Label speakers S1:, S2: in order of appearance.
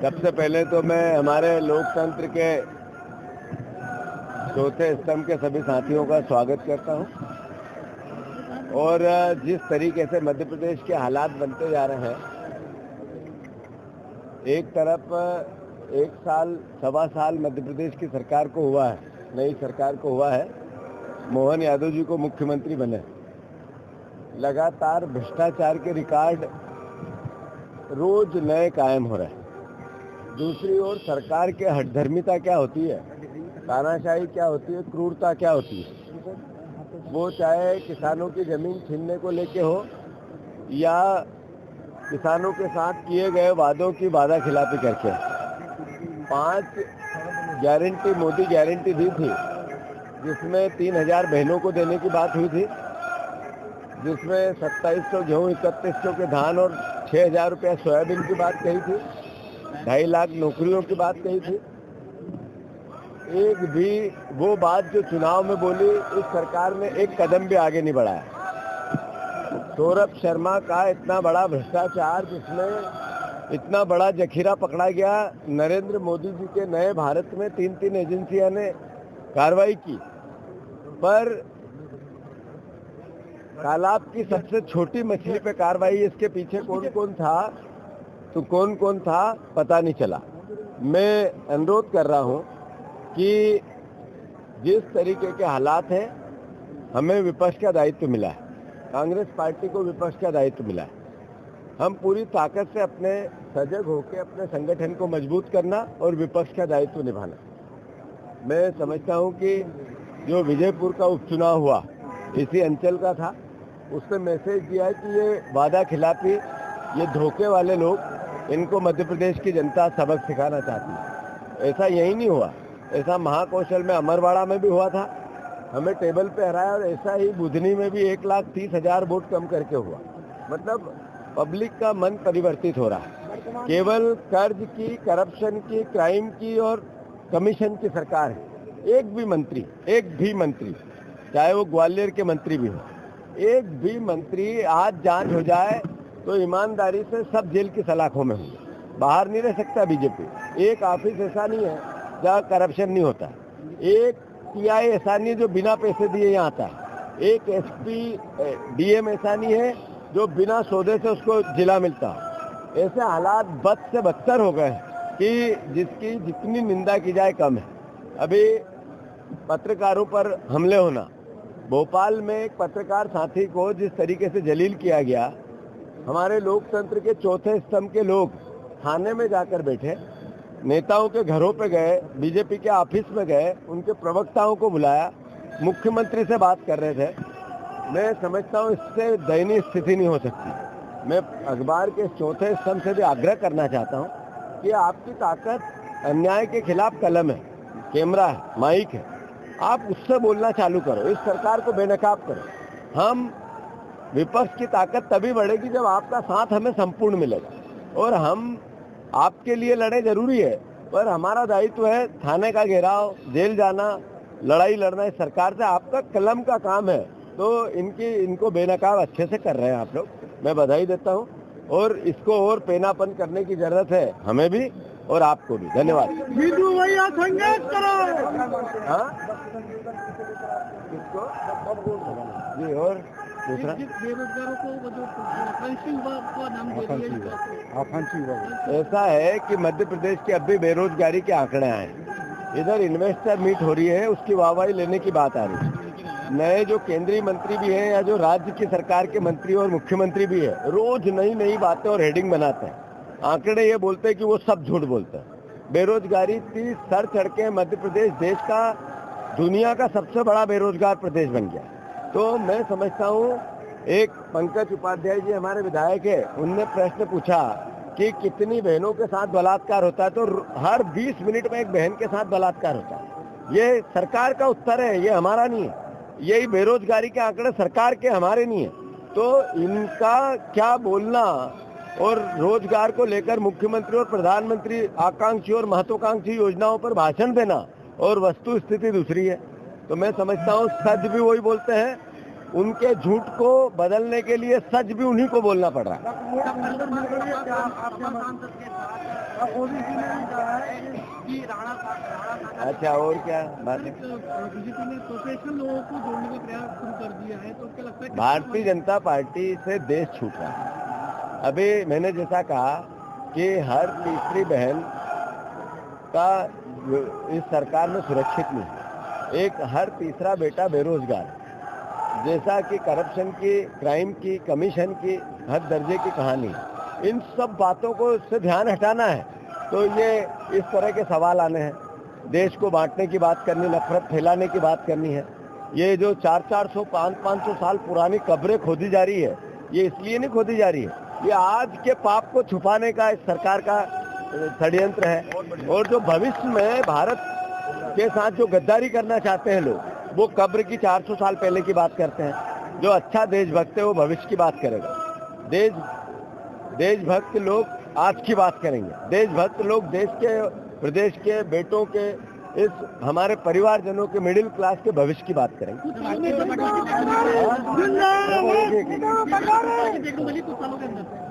S1: सबसे पहले तो मैं हमारे लोकतंत्र के चौथे स्तंभ के सभी साथियों का स्वागत करता हूं और जिस तरीके से मध्य प्रदेश के हालात बनते जा रहे हैं, एक तरफ 1 साल सवा साल मध्य प्रदेश की सरकार को हुआ है, नई सरकार को हुआ है, मोहन यादव जी को मुख्यमंत्री बने, लगातार भ्रष्टाचार के रिकॉर्ड रोज नए कायम हो रहे हैं। दूसरी ओर सरकार के हठधर्मिता क्या होती है, तानाशाही क्या होती है, क्रूरता क्या होती है, वो चाहे किसानों की जमीन छीनने को लेके हो या किसानों के साथ किए गए वादों की वादा खिलाफी करके। 5 गारंटी मोदी गारंटी दी थी, जिसमें 3000 बहनों को देने की बात हुई थी, जिसमें 2700 गेहूँ, 3100 के धान और 6000 रुपया सोयाबीन की बात कही थी, 2.5 लाख नौकरियों की बात कही थी। एक भी वो बात जो चुनाव में बोली, इस सरकार ने एक कदम भी आगे नहीं बढ़ाया। सौरभ शर्मा का इतना बड़ा भ्रष्टाचार, जिसमें इतना बड़ा जखीरा पकड़ा गया, नरेंद्र मोदी जी के नए भारत में 3 एजेंसियां ने कार्रवाई की, पर तालाब की सबसे छोटी मछली पे कार्रवाई, इसके पीछे कौन कौन था पता नहीं चला। मैं अनुरोध कर रहा हूं कि जिस तरीके के हालात हैं, हमें विपक्ष का दायित्व मिला है, कांग्रेस पार्टी को विपक्ष का दायित्व मिला है। हम पूरी ताकत से अपने सजग होकर अपने संगठन को मजबूत करना और विपक्ष का दायित्व निभाना। मैं समझता हूं कि जो विजयपुर का उपचुनाव हुआ, इसी अंचल का था, उसने मैसेज दिया है कि ये वादा खिलाफी, ये धोखे वाले लोग, इनको मध्य प्रदेश की जनता सबक सिखाना चाहती है। ऐसा यही नहीं हुआ, ऐसा महाकौशल में, अमरवाड़ा में भी हुआ था, हमें टेबल पे हराया, और ऐसा ही बुधनी में भी 1,30,000 वोट कम करके हुआ। मतलब पब्लिक का मन परिवर्तित हो रहा है। केवल कर्ज की, करप्शन की, क्राइम की और कमीशन की सरकार है। एक भी मंत्री, चाहे वो ग्वालियर के मंत्री भी हो, एक भी मंत्री आज जांच हो जाए तो ईमानदारी से सब जेल की सलाखों में होंगे, बाहर नहीं रह सकता बीजेपी। एक ऑफिस ऐसा नहीं है जहाँ करप्शन नहीं होता, एक टीआई ऐसा नहीं है जो बिना पैसे दिए यहाँ आता है, एक एसपी डीएम ऐसा नहीं है जो बिना सौदे से उसको जिला मिलता। ऐसे हालात बद से बदतर हो गए कि जिसकी जितनी निंदा की जाए कम है। अभी पत्रकारों पर हमले होना, भोपाल में एक पत्रकार साथी को जिस तरीके से जलील किया गया, हमारे लोकतंत्र के चौथे स्तंभ के लोग थाने में जाकर बैठे, नेताओं के घरों पे गए, बीजेपी के ऑफिस में गए, उनके प्रवक्ताओं को बुलाया, मुख्यमंत्री से बात कर रहे थे। मैं समझता हूँ इससे दयनीय स्थिति नहीं हो सकती। मैं अखबार के चौथे स्तंभ से भी आग्रह करना चाहता हूँ कि आपकी ताकत अन्याय के खिलाफ कलम है, कैमरा है, माइक है, आप उससे बोलना चालू करो, इस सरकार को बेनकाब करो। हम विपक्ष की ताकत तभी बढ़ेगी जब आपका साथ हमें संपूर्ण मिलेगा, और हम आपके लिए लड़े जरूरी है, पर हमारा दायित्व है थाने का घेराव, जेल जाना, लड़ाई लड़ना इस सरकार से। आपका कलम का काम है, तो इनको बेनकाब अच्छे से कर रहे हैं आप लोग, मैं बधाई देता हूं। और इसको और पेनापन करने की जरूरत है, हमें भी और आपको भी। धन्यवाद।
S2: संघर्ष करो।
S1: हाँ, किसको जी? और दूसरा
S2: बेरोजगारों को
S1: ऐसा है कि मध्य प्रदेश के अब भी बेरोजगारी के आंकड़े आए, इधर इन्वेस्टर मीट हो रही है, उसकी वाहवाही लेने की बात आ रही है। नए जो केंद्रीय मंत्री भी हैं या जो राज्य की सरकार के मंत्री और मुख्यमंत्री भी है, रोज नई बातें और हेडिंग बनाते हैं, आंकड़े ये बोलते हैं कि वो सब झूठ बोलते हैं। बेरोजगारी 30 सर चढ़ के मध्य प्रदेश देश का, दुनिया का सबसे बड़ा बेरोजगार प्रदेश बन गया। तो मैं समझता हूँ, एक पंकज उपाध्याय जी हमारे विधायक है, उनने प्रश्न पूछा कि कितनी बहनों के साथ बलात्कार होता है, तो हर 20 मिनट में एक बहन के साथ बलात्कार होता है। ये सरकार का उत्तर है, ये हमारा नहीं है। यही बेरोजगारी के आंकड़े सरकार के, हमारे नहीं है। तो इनका क्या बोलना, और रोजगार को लेकर मुख्यमंत्री और प्रधानमंत्री आकांक्षी और महत्वाकांक्षी योजनाओं पर भाषण देना और वस्तु स्थिति दूसरी है। तो मैं समझता हूँ सच भी वही बोलते हैं, उनके झूठ को बदलने के लिए सच भी उन्हीं को बोलना पड़ रहा है। अच्छा, और क्या बात है?
S2: बीजेपी ने प्रोफेशनल लोगों को जोड़ने का प्रयास शुरू कर दिया है, तो क्या लगता है
S1: भारतीय जनता पार्टी से देश छूट रहा है। अभी मैंने जैसा कहा कि हर तीसरी बहन का इस सरकार में सुरक्षित नहीं है, एक हर तीसरा बेटा बेरोजगार है, जैसा कि करप्शन की, क्राइम की, कमीशन की हर दर्जे की कहानी है। इन सब बातों को से ध्यान हटाना है तो ये इस तरह के सवाल आने हैं। देश को बांटने की बात करनी, नफरत फैलाने की बात करनी है। ये जो 400-400, 500 साल पुरानी कब्रें खोदी जा रही है, ये इसलिए नहीं खोदी जा रही है, ये आज के पाप को छुपाने का इस सरकार का षड्यंत्र है। और जो भविष्य में भारत के साथ जो गद्दारी करना चाहते हैं लोग, वो कब्र की 400 साल पहले की बात करते हैं। जो अच्छा देशभक्त है वो भविष्य की बात करेगा, देशभक्त लोग आज की बात करेंगे, देशभक्त लोग देश के, प्रदेश के, बेटों के, इस हमारे परिवारजनों के, मिडिल क्लास के भविष्य की बात करेंगे।
S2: कुछ सालों के अंदर